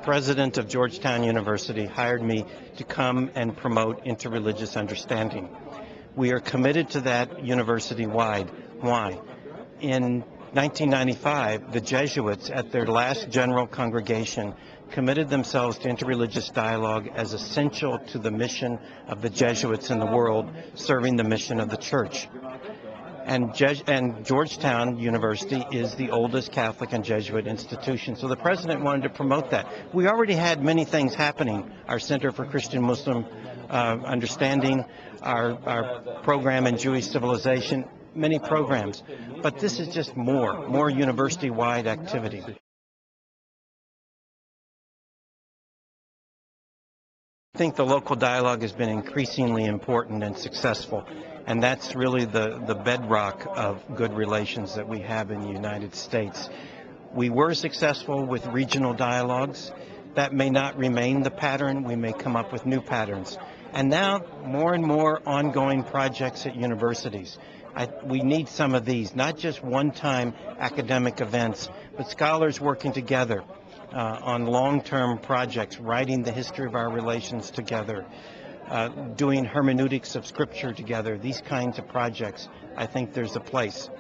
President of Georgetown University hired me to come and promote interreligious understanding. We are committed to that university-wide. Why? In 1995, the Jesuits, at their last general congregation, committed themselves to interreligious dialogue as essential to the mission of the Jesuits in the world, serving the mission of the Church. And Georgetown University is the oldest Catholic and Jesuit institution. So the president wanted to promote that. We already had many things happening. Our Center for Christian Muslim Understanding, our program in Jewish civilization, many programs. But this is just more university-wide activity. I think the local dialogue has been increasingly important and successful, and that's really the bedrock of good relations that we have in the United States. We were successful with regional dialogues. That may not remain the pattern. We may come up with new patterns. And now more and more ongoing projects at universities. We need some of these, not just one-time academic events, but scholars working together on long-term projects, writing the history of our relations together, doing hermeneutics of Scripture together, these kinds of projects. I think there's a place.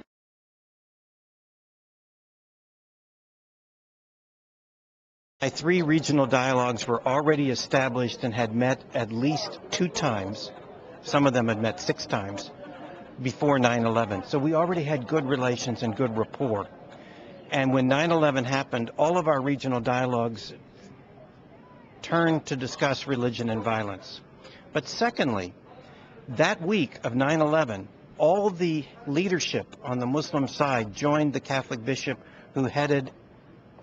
My 3 regional dialogues were already established and had met at least 2 times. Some of them had met 6 times before 9/11. So we already had good relations and good rapport. And when 9/11 happened, all of our regional dialogues turned to discuss religion and violence. But secondly, that week of 9/11, all the leadership on the Muslim side joined the Catholic bishop who headed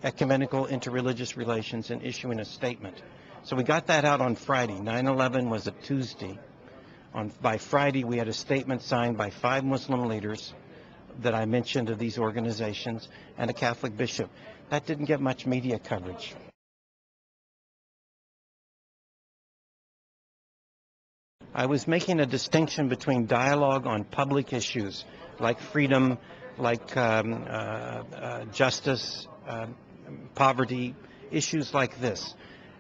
ecumenical interreligious relations in issuing a statement. So we got that out on Friday. 9/11 was a Tuesday. By Friday, we had a statement signed by 5 Muslim leaders that I mentioned of these organizations and a Catholic bishop. That didn't get much media coverage. I was making a distinction between dialogue on public issues like freedom, like justice, poverty, issues like this.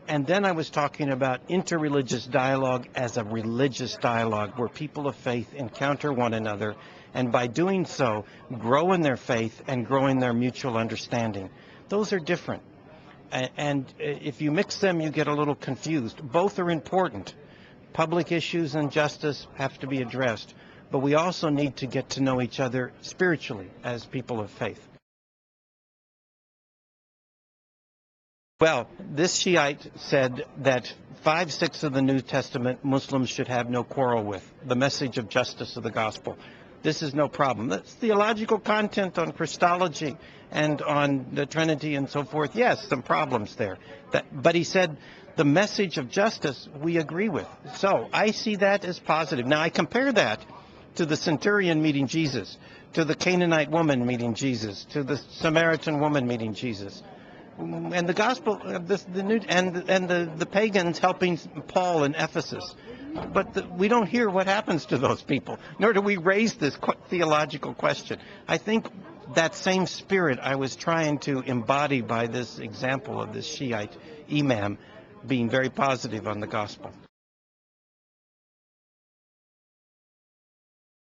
And then I was talking about interreligious dialogue as a religious dialogue where people of faith encounter one another and by doing so grow in their faith and grow in their mutual understanding. Those are different. And if you mix them, you get a little confused. Both are important. Public issues and justice have to be addressed, but we also need to get to know each other spiritually as people of faith. Well, this Shiite said that 5/6 of the New Testament Muslims should have no quarrel with, the message of justice of the gospel. This is no problem. That's theological content on Christology and on the Trinity and so forth. Yes, some problems there. But he said the message of justice we agree with. So I see that as positive. Now I compare that to the centurion meeting Jesus, to the Canaanite woman meeting Jesus, to the Samaritan woman meeting Jesus. And the gospel, the pagans helping Paul in Ephesus. But we don't hear what happens to those people, nor do we raise this theological question. I think that same spirit I was trying to embody by this example of this Shiite imam being very positive on the gospel.